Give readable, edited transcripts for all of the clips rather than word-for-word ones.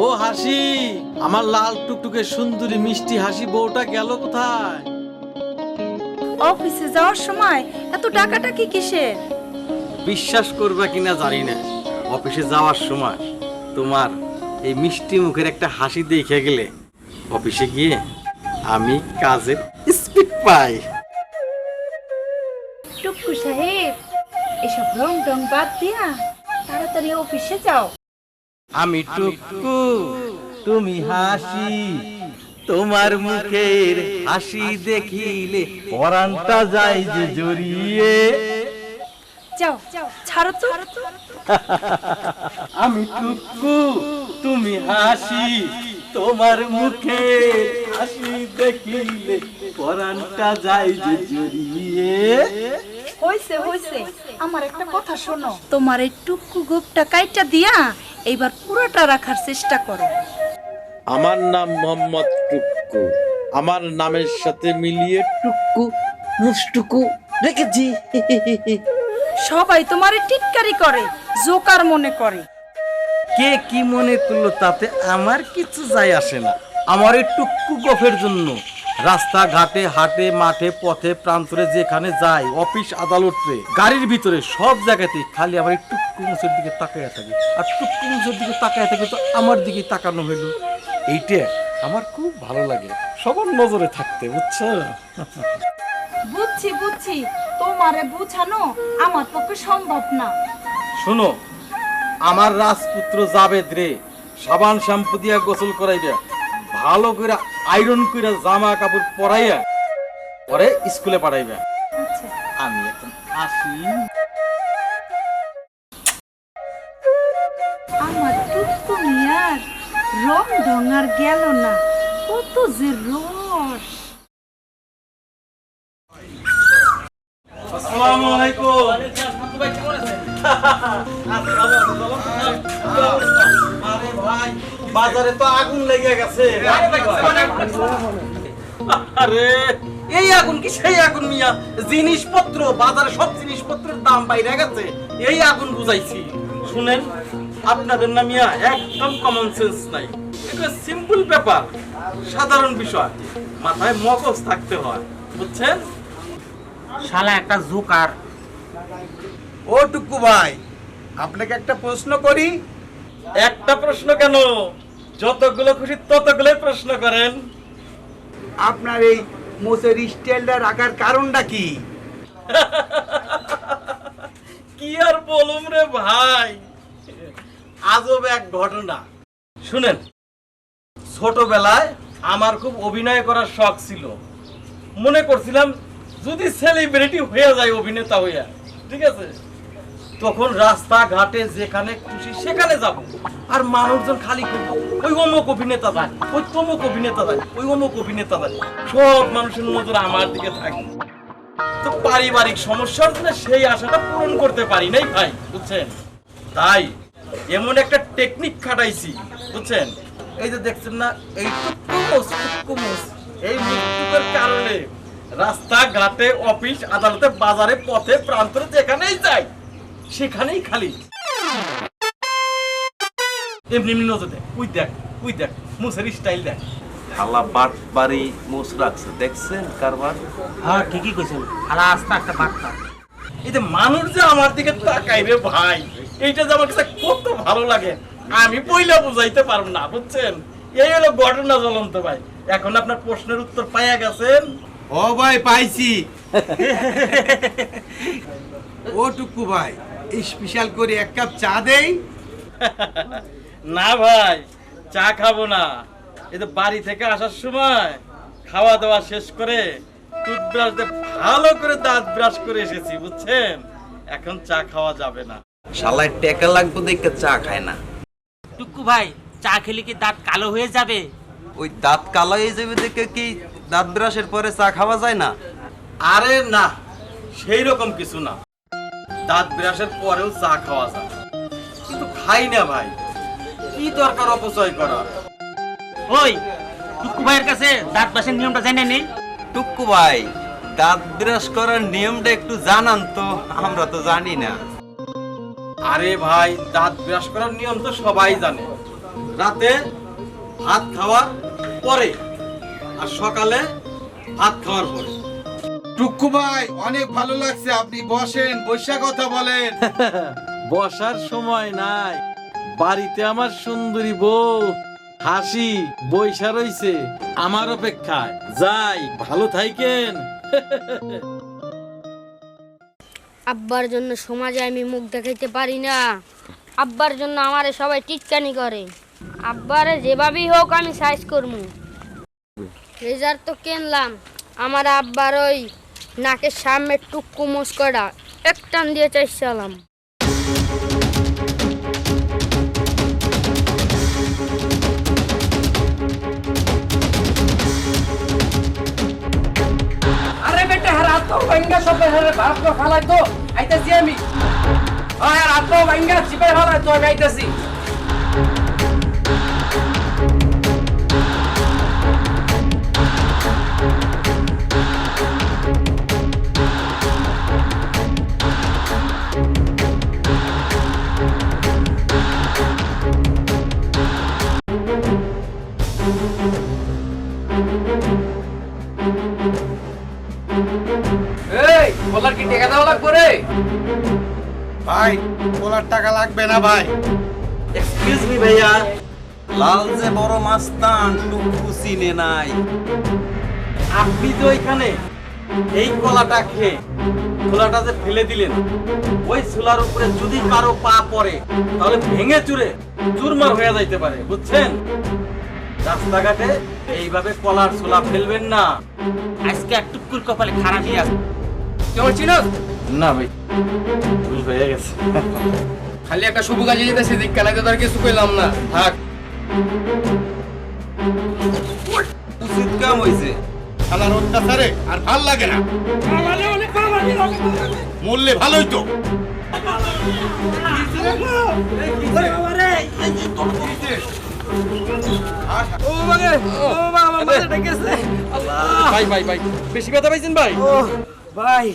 ও হাসি, আমার লাল টুকটুকে সুন্দরী মিষ্টি হাসি বউটা গেল কোথায়? অফিসে যাওয়ার সময় এত টাকাটাকি কিসের? বিশ্বাস করবা কিনা জানি না, অফিসে যাওয়ার সময় তোমার এই মিষ্টি মুখের একটা হাসি দেখে গেলে অফিসে গিয়ে আমি কাজের স্পিড পাই। টুকু সাহেব, এসব রং টং বাদ দিয়া তাড়াতাড়ি অফিসে যাও। আমি টুকু, তুমি হাসি, তোমার মুখের হাসি দেখিলে পরাণটা যায় যে জড়িয়ে। যাও, ছাড়ো তো। আমি টুকু, তুমি হাসি, তোমার মুখের হাসি দেখিলে পরাণটা যায় যে জড়িয়ে। হইছে হইছে, আমার একটা কথা শোনো। তোমার এই টুকু গোপটা কাইটা দিয়া এইবার পুরোটা রাখার চেষ্টা করো। আমার নাম মোহাম্মদ টুকু, আমার নামের সাথে মিলিয়ে টুকু মুস্টুকু রেখেছি। সবাই তোমারে টিটকারি করে, জোকার মনে করে। কে কি মনে করলো তাতে আমার কিছু যায় আসে না। আমার এই টুকু গফের জন্য রাস্তাঘাটে, হাটে, মাঠে, পথে, প্রান্তরে যেখানে যাই, অফিস, আদালতে, গাড়ির ভিতরে, সব জায়গাতেই খালি আমার এই টুকু মুছের দিকে তাকাইয়া থাকি। আর টুকু মুছের দিকে তাকাইয়া থাকি তো আমার দিকে তাকানো হইল। এইটা আমার খুব ভালো লাগে, সবার নজরে থাকতে, বুঝছো? বুঝছি বুঝছি, তোমারে বুঝানো আমার পক্ষে সম্ভব না। শোনো, আমার রাজপুত্র জাবেদ রে সাবান শ্যাম্পু দিয়া গোসল করাইবে, ভালো করে আয়রন করে জামা কাপড় পরাইয়া পরে স্কুলে পাঠাইবে। আচ্ছা, আমি এখন আসি। আমার টুকু মিয়ার রং ঢং আর গেল না, কত যে রস। আসসালামু আলাইকুম। আরে ভাই, বাজারে তো আগুন লেগে গেছে। আরে এই আগুন কি সেই আগুন মিয়া? জিনিসপত্র, বাজারে সব জিনিসপত্রের দাম বাইরে গেছে, এই আগুন বুঝাইছি। শুনেন, আপনাদের না মিয়া একদম কমন সেন্স নাই। এটা সিম্পল ব্যাপার, সাধারণ বিষয়, মাথায় মগজ থাকতে হয়, বুঝছেন? শালা একটা জোকার। ও টুকু ভাই, আপনাকে একটা প্রশ্ন করি। একটা প্রশ্ন কেন, যতগুলো খুশি ততগুলো প্রশ্ন করেন। আপনার এই মোচের স্টাইলটা রাখার কারণটা কি? কি আর বলুম রে ভাই, আজব এক ঘটনা। শুনেন, ছোটবেলায় আমার খুব অভিনয় করার শখ ছিল। মনে করছিলাম যদি সেলিব্রিটি হয়ে যায়, অভিনেতা হইয়া, ঠিক আছে, তখন রাস্তাঘাটে যেখানে খুশি সেখানে যাব, আর মানুষজন খালি করবো ওই অমুক অভিনেতা যায়, ওই তমুক অভিনেতা যায়, ওই অমুক অভিনেতা যায়, সব মানুষের নজর আমার দিকে থাকে। তো পারিবারিক সমস্যার জন্য সেই আশাটা পূরণ করতে পারি নাই ভাই, বুঝছেন? তাই এমন একটা টেকনিক খাটাইছি, বুঝছেন? এই যে দেখছেন না, এই টুকুমুস, এই মুখটুকের কারণে রাস্তাঘাটে, অফিস, আদালতে, বাজারে, পথে, প্রান্তরে যেখানেই যাই সেখানেই খালি এমনি এমনি নজর দেখ, উই দেখ, উই দেখ, মুসের স্টাইল দেখ। হালা বাট বাড়ি মোষ রাখছে, দেখছেন কারবার? হ্যাঁ ঠিকই কইছেন, শালা আস্তে একটা বাট্টা। এই যে মানুষ যে আমার দিকে তাকাই রে ভাই, এইটা যে আমার কাছে কত ভালো লাগে, আমি বইলা বুঝাইতে পারবো না, বুঝছেন? এই হলো ঘটনা জ্বলন্ত ভাই। এখন আপনার প্রশ্নের উত্তর পাইয়া গেছেন? ও ভাই, পাইছি। ও টুকু ভাই, স্পেশাল করে এক কাপ চা দেই। না ভাই, চা খাবো না। এই তো বাড়ি থেকে আসার সময় খাওয়া দাওয়া শেষ করে টুথব্রাশ দিয়ে ভালো করে দাঁত ব্রাশ করে এসেছি, বুঝছেন? এখন চা খাওয়া যাবে না। শালায় টেকা লাগবে দেখে চা খায় না। টুকু ভাই, চা খেলে কি দাঁত কালো হয়ে যাবে? ওই দাঁত কালো হয়ে যাবে দেখে কি দাঁত ব্রাশের পরে চা খাওয়া যায় না? আরে না, সেই রকম কিছু না, দাঁত ব্রাশের পরেও চা খাওয়া যায়, কিন্তু খাই না ভাই। কি দরকার অপচয় করা? ওই টুকু ভাইয়ের কাছে দাঁত ব্রাশের নিয়মটা জানে নেই? টুকু ভাই, দাঁত ব্রাশ করার নিয়মটা একটু জানান তো, আমরা তো জানি না। আরে ভাই, দাঁত ব্রাশ করার নিয়ম তো সবাই জানে, রাতে ভাত খাওয়ার পরে আর সকালে ভাত খাওয়ার পরে। টুকু ভাই অনেক ভালো লাগছে, আপনি বসেন, বৈশা কথা বলেন। বসার সময় নাই, বাড়িতে আমার সুন্দরী বউ হাসি বৈশা রইছে আমার অপেক্ষায়। যাই, ভালো থাইকেন। আব্বার জন্য সমাজে আমি মুখ দেখাইতে পারি না। আব্বার জন্য আমারে সবাই টিটকানি করে। আব্বারে যেভাবেই হোক আমি সাইজ করবো। রেজার তো কিনলাম, আমার আব্বার ওই নাকের সামনে টুকু মুস্কটা এক টান দিয়ে চাইছিলাম। আরে বেটা হাত তো ভাঙ্গা সব হারে ভাত তো খালাই তো আইতাছি আমি। আয় হাত তো ভাঙ্গা চিপে খালাই তো আমি আইতাছি। এই বলার কি টাকা দেওয়া লাগবে রে? ভাই বলার টাকা লাগবে না ভাই। এক্সকিউজ মি ভাইয়া, লাল যে বড় মাস্তান টুকু চিনে নাই। আপনি তো এখানে এই কলাটা খেয়ে ছোলাটা যে ফেলে দিলেন, ওই ছোলার উপরে যদি কারো পা পড়ে তাহলে ভেঙে চুরে চুরমার হয়ে যাইতে পারে, বুঝছেন? রাস্তাঘাটে এইভাবে কলার ছোলা ফেলবেন না। আজকে এক টুকুর কপালে খারাপই আছে। কেমন চিনস? না ভাই, ভুল হয়ে গেছে। খালি একটা শুভ কাজে যেতেছি, দীক্ষা নাই তো তার কিছু কইলাম না। থাক। উচিত কাম হইছে। শালার অত্যাচারে আর ভাল লাগে না। মরলে ভালোই তো। ভাই ভাই ভাই, বেশি কথা পাইছেন ভাই? ভাই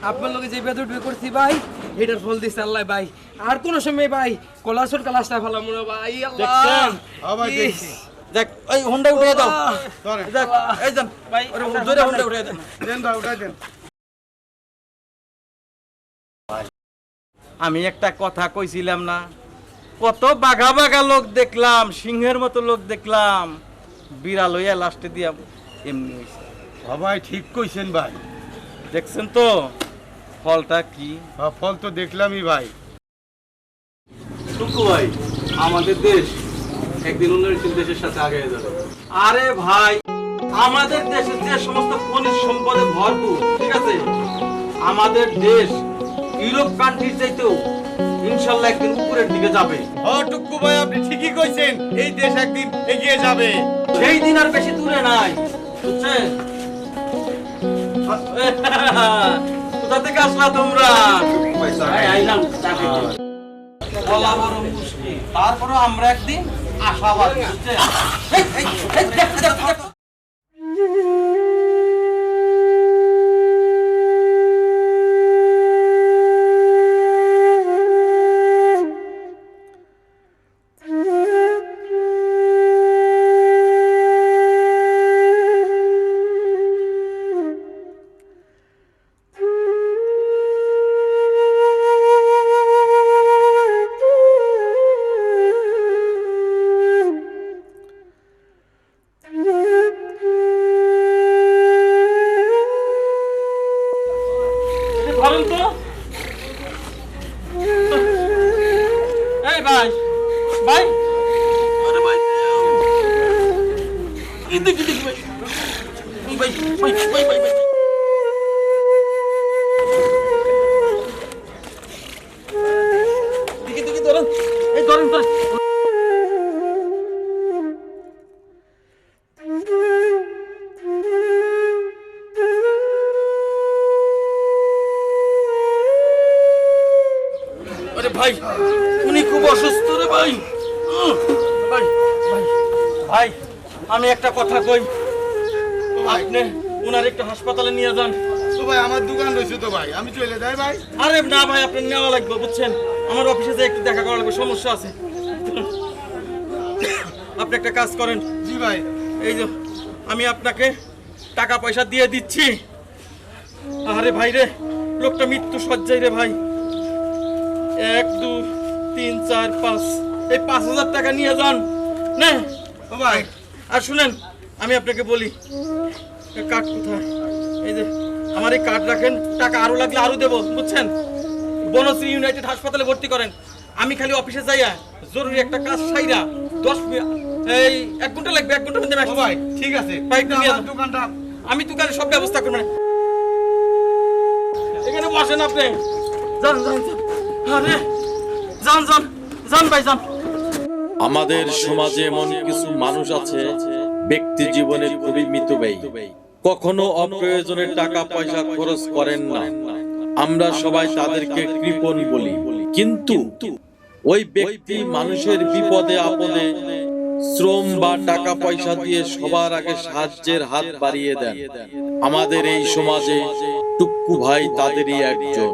আপনার লগে যে বেদর বিয়ে করছি ভাই, এটার ফল দিছে আল্লাহ ভাই। আর কোন সময় ভাই কলাসর কালাসটা ভালো মনে ভাই। আল্লাহ দেখছেন? আবার দেখছি। দেখ, এই হোন্ডা উঠিয়ে দাও। ধরেন। দেখ, এই যান ভাই, ওরে ধরে হোন্ডা উঠিয়ে দেন। দেন ভাই, উঠাই দেন। আমি একটা কথা কইছিলাম না, কত বাঘা বাঘা লোক দেখলাম, সিংহের মতো লোক দেখলাম, বিড়াল হইয়া লাস্টে দিয়া এমনি হইছে। সবাই ঠিক কইছেন ভাই। দেখছেন তো ফলটা কি? ফল তো দেখলামই ভাই। টুকু ভাই, আমাদের দেশ একদিন উন্নয়নশীল দেশের সাথে আগে যাবে। আরে ভাই, আমাদের দেশে যে সমস্ত খনিজ সম্পদে ভরপুর, ঠিক আছে, আমাদের দেশ ইউরোপ কান্ট্রির চাইতেও ইনশাল্লাহ একদিন উপরের দিকে যাবে। ও টুকু ভাই, আপনি ঠিকই কইছেন, এই দেশ একদিন এগিয়ে যাবে। সেই দিন আর বেশি দূরে নাই, বুঝছেন? কোথা থেকে আসলা তোমরা? আইলাম বলা বড় মুশকিল, তারপরও আমরা একদিন আশাবাদ, বুঝছেন? ধরেন তো। এই ভাই, ভাই, আরে ভাই, কি দেখি ভাই, ভাই ভাই ভাই ভাই ভাই, দেখি ধরেন, এই ধরেন ধরেন। আরে ভাই, উনি খুব অসুস্থ রে ভাই। ভাই ভাই ভাই, আমি একটা কথা কই, আপনি উনার একটু হাসপাতালে নিয়ে যান। তো ভাই আমার দোকান রয়েছে তো ভাই, আমি চলে যাই ভাই। আরে না ভাই, আপনি নেওয়া লাগবে, বুঝছেন? আমার অফিসে যে একটু দেখা করা লাগবে, সমস্যা আছে। আপনি একটা কাজ করেন, জি ভাই। এই যে আমি আপনাকে টাকা পয়সা দিয়ে দিচ্ছি। আরে ভাই রে, লোকটা মৃত্যু সজ্জায় রে ভাই। 1 2 3 4 5, এই 5,000 টাকা নিয়ে যান না ও ভাই, আর শুনেন, আমি আপনাকে বলি, কার্ড কোথায়? এই যে আমার এই কার্ড রাখেন, টাকা আরো লাগলে আরো দেবো, বুঝছেন? বনশ্রী ইউনাইটেড হাসপাতালে ভর্তি করেন। আমি খালি অফিসে যাইয়া জরুরি একটা কাজ সাইরা 10 মিনিট, এই 1 ঘন্টা লাগবে, 1 ঘন্টার মধ্যে আমি ও আসছি। ভাই ঠিক আছে, ভাই, একটু নিয়ে আমার যান। দোকানটা আমি দোকানে সব ব্যবস্থা করবো। এখানে বসেন আপনি, যান যান যান। আরে যান যান যান ভাই যান। আমাদের সমাজে এমন কিছু মানুষ আছে ব্যক্তি জীবনে খুবই মিতব্যয়ী, কখনো অপ্রয়োজনে টাকা পয়সা খরচ করেন না। আমরা সবাই তাদেরকে কৃপণ বলি, কিন্তু ওই ব্যক্তি মানুষের বিপদে আপদে শ্রম বা টাকা পয়সা দিয়ে সবার আগে সাহায্যের হাত বাড়িয়ে দেন। আমাদের এই সমাজে টুক্কু ভাই তাদেরই একজন।